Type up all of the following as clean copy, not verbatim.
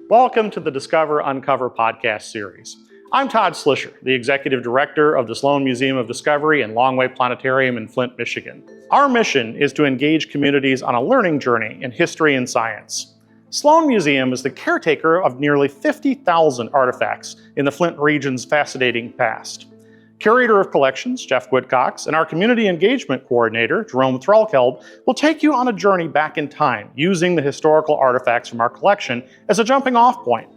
Welcome to the Discover Uncover podcast series. I'm Todd Slisher, the Executive Director of the Sloan Museum of Discovery and Longway Planetarium in Flint, Michigan. Our mission is to engage communities on a learning journey in history and science. Sloan Museum is the caretaker of nearly 50,000 artifacts in the Flint region's fascinating past. Curator of Collections, Geoff Woodcox, and our Community Engagement Coordinator, Jerome Threlkeld, will take you on a journey back in time using the historical artifacts from our collection as a jumping-off point.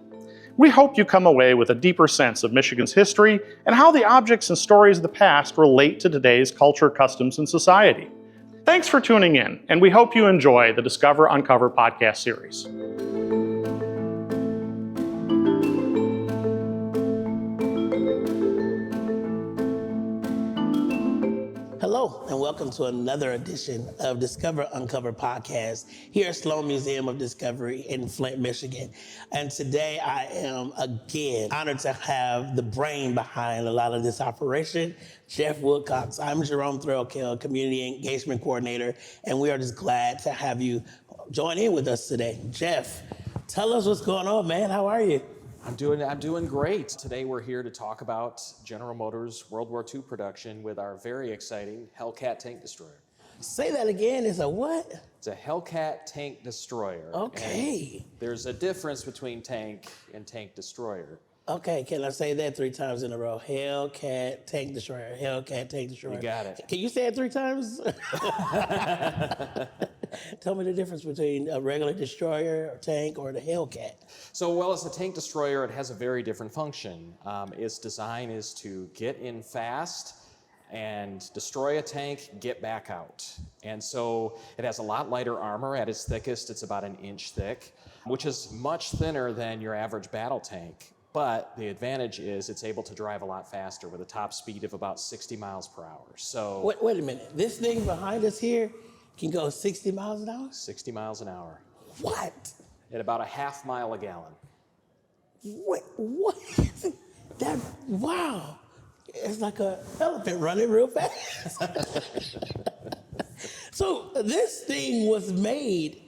We hope you come away with a deeper sense of Michigan's history and how the objects and stories of the past relate to today's culture, customs, and society. Thanks for tuning in, and we hope you enjoy the Discover Uncover podcast series. Hello, and welcome to another edition of Discover Uncover podcast here at Sloan Museum of Discovery in Flint, Michigan. And today I am again honored to have the brain behind a lot of this operation, Geoff Woodcox. I'm Jerome Threlkeld, Community Engagement Coordinator, and we are just glad to have you join in with us today. Geoff, tell us what's going on, man. How are you? I'm doing great. Today we're here to talk about General Motors World War II production with our very exciting Hellcat Tank Destroyer. Say that again. It's a what? It's a Hellcat Tank Destroyer. Okay. And there's a difference between tank and tank destroyer. Okay, can I say that 3 times in a row? Hellcat Tank Destroyer, Hellcat Tank Destroyer. You got it. Can you say it 3 times? Tell me the difference between a regular destroyer or tank or the Hellcat. So, well, as a tank destroyer, it has a very different function. Its design is to get in fast and destroy a tank, get back out. And so it has a lot lighter armor. At its thickest, it's about 1 inch thick, which is much thinner than your average battle tank. But the advantage is it's able to drive a lot faster with a top speed of about 60 miles per hour. So Wait a minute. This thing behind us here can go 60 miles an hour? 60 miles an hour. What? At about a half mile a gallon. Wait, what? Wow. It's like an elephant running real fast. So this thing was made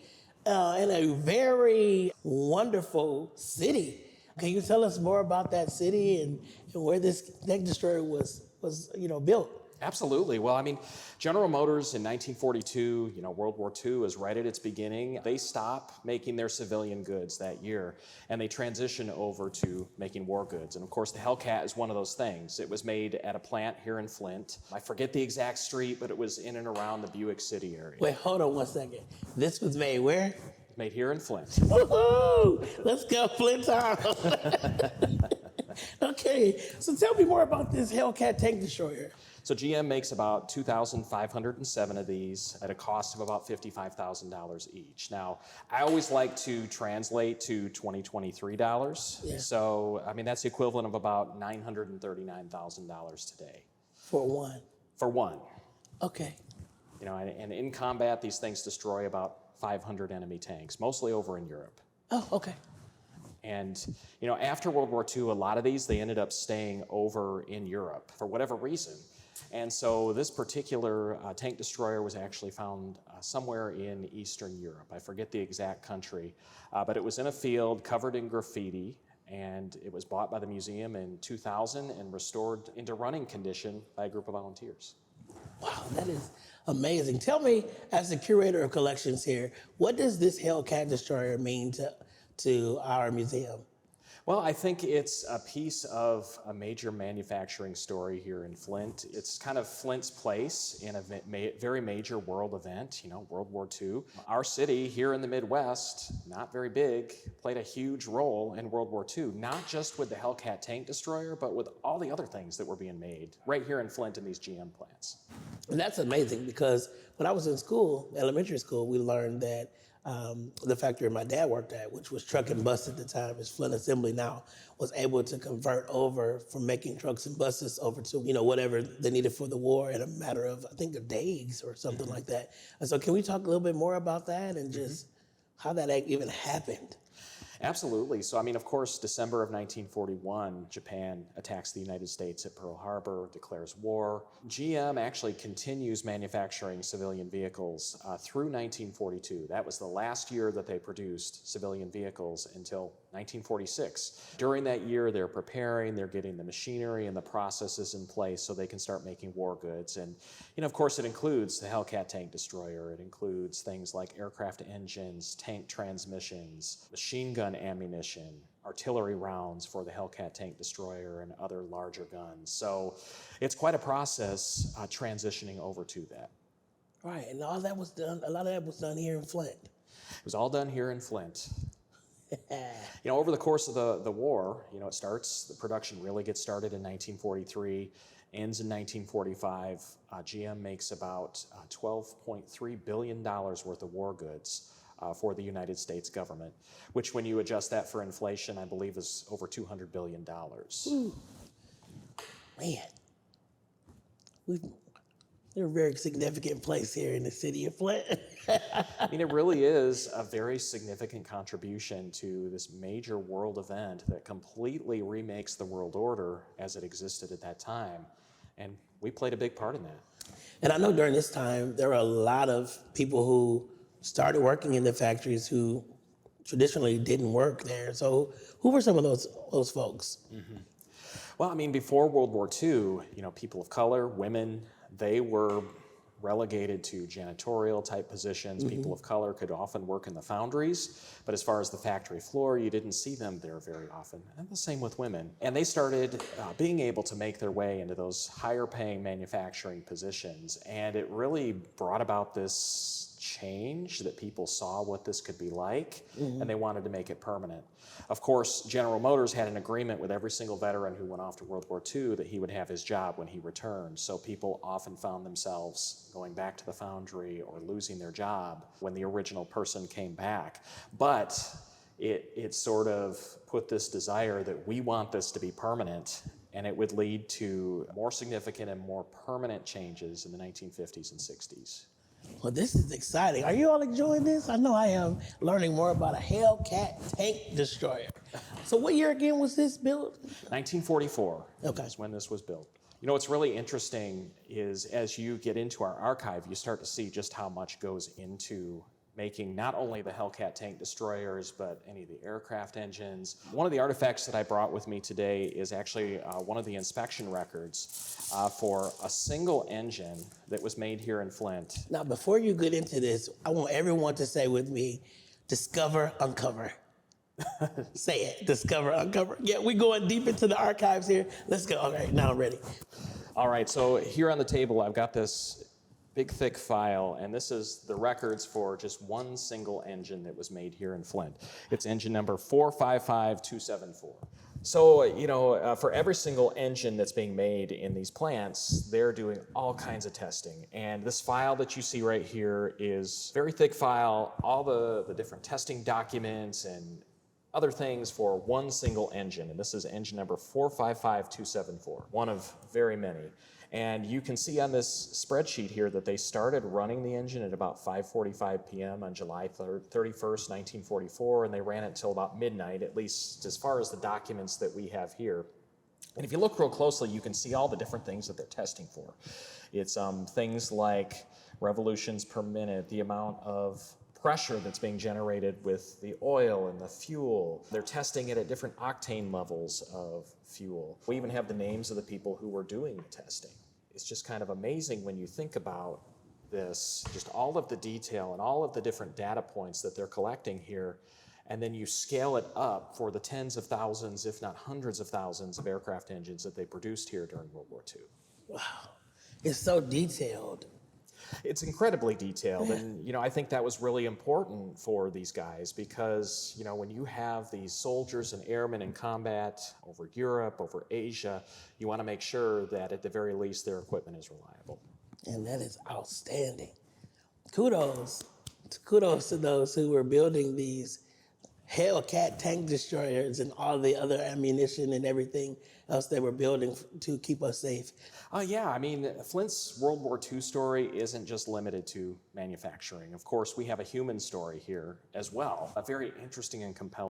in a very wonderful city. Can you tell us more about that city and where this tank destroyer was built? Absolutely. Well, I mean, General Motors in 1942, World War II is right at its beginning. They stop making their civilian goods that year, and they transition over to making war goods. And of course, the Hellcat is one of those things. It was made at a plant here in Flint. I forget the exact street, but it was in and around the Buick City area. Wait, hold on one second. This was made where? Made here in Flint. Woohoo! Let's go, Flint town. Okay, so tell me more about this Hellcat Tank Destroyer. So GM makes about 2,507 of these at a cost of about $55,000 each. Now, I always like to translate to 2023 dollars. Yeah. So, I mean, that's the equivalent of about $939,000 today. For one? For one. Okay. And in combat, these things destroy about 500 enemy tanks, mostly over in Europe. Oh, okay. And, after World War II, a lot of these, they ended up staying over in Europe for whatever reason. And so this particular tank destroyer was actually found somewhere in Eastern Europe. I forget the exact country, but it was in a field covered in graffiti, and it was bought by the museum in 2000 and restored into running condition by a group of volunteers. Wow, that is amazing. Tell me, as the Curator of Collections here, what does this Hellcat Destroyer mean to our museum? Well, I think it's a piece of a major manufacturing story here in Flint. It's kind of Flint's place in a very major world event, World War II. Our city here in the Midwest, not very big, played a huge role in World War II, not just with the Hellcat Tank Destroyer, but with all the other things that were being made right here in Flint in these GM plants. And that's amazing because when I was in school, elementary school, we learned that the factory my dad worked at, which was truck and bus at the time, is Flint Assembly now, was able to convert over from making trucks and buses over to, whatever they needed for the war in a matter of, I think, days or something like that. And so can we talk a little bit more about that and just how that even happened? Absolutely. So, I mean, of course, December of 1941, Japan attacks the United States at Pearl Harbor, declares war. GM actually continues manufacturing civilian vehicles through 1942. That was the last year that they produced civilian vehicles until 1946. During that year, they're preparing, they're getting the machinery and the processes in place so they can start making war goods. And, of course, it includes the Hellcat Tank Destroyer. It includes things like aircraft engines, tank transmissions, machine gun ammunition, artillery rounds for the Hellcat Tank Destroyer and other larger guns. So it's quite a process transitioning over to that. Right, and all that was done, a lot of that was done here in Flint. It was all done here in Flint. Over the course of the war, the production really gets started in 1943, ends in 1945. GM makes about $12.3 billion worth of war goods for the United States government, which when you adjust that for inflation, I believe is over $200 billion. Ooh. Man, they're a very significant place here in the city of Flint. I mean, it really is a very significant contribution to this major world event that completely remakes the world order as it existed at that time. And we played a big part in that. And I know during this time, there were a lot of people who started working in the factories who traditionally didn't work there. So who were some of those folks? Mm-hmm. Well, I mean, before World War II, people of color, women, they were relegated to janitorial type positions. Mm-hmm. People of color could often work in the foundries, but as far as the factory floor, you didn't see them there very often. And the same with women. And they started being able to make their way into those higher paying manufacturing positions. And it really brought about this change that people saw what this could be like, mm-hmm. and they wanted to make it permanent. Of course, General Motors had an agreement with every single veteran who went off to World War II that he would have his job when he returned. So people often found themselves going back to the foundry or losing their job when the original person came back. But it sort of put this desire that we want this to be permanent, and it would lead to more significant and more permanent changes in the 1950s and 60s. Well, this is exciting. Are you all enjoying this? I know I am, learning more about a Hellcat Tank Destroyer. So what year again was this built? 1944 okay. is when this was built. What's really interesting is as you get into our archive, you start to see just how much goes into making not only the Hellcat Tank Destroyers, but any of the aircraft engines. One of the artifacts that I brought with me today is actually one of the inspection records for a single engine that was made here in Flint. Now, before you get into this, I want everyone to say with me, discover, uncover. Say it, discover, uncover. Yeah, we're going deep into the archives here. Let's go. All right, now I'm ready. All right, so here on the table, I've got this big, thick file, and this is the records for just one single engine that was made here in Flint. It's engine number 455274. So, for every single engine that's being made in these plants, they're doing all kinds of testing. And this file that you see right here is a very thick file, all the different testing documents and other things for one single engine. And this is engine number 455274, one of very many. And you can see on this spreadsheet here that they started running the engine at about 5:45 p.m. on July 31st, 1944, and they ran it until about midnight, at least as far as the documents that we have here. And if you look real closely, you can see all the different things that they're testing for. It's things like revolutions per minute, the amount of pressure that's being generated with the oil and the fuel. They're testing it at different octane levels of fuel. We even have the names of the people who were doing the testing. It's just kind of amazing when you think about this, just all of the detail and all of the different data points that they're collecting here, and then you scale it up for the tens of thousands, if not hundreds of thousands of aircraft engines that they produced here during World War II. Wow, it's so detailed. It's incredibly detailed, and I think that was really important for these guys because when you have these soldiers and airmen in combat over Europe, over Asia, you want to make sure that at the very least their equipment is reliable. And that is outstanding. Kudos to those who were building these Hellcat Tank Destroyers and all the other ammunition and everything else they were building to keep us safe. Yeah, I mean, Flint's World War II story isn't just limited to manufacturing. Of course, we have a human story here as well, a very interesting and compelling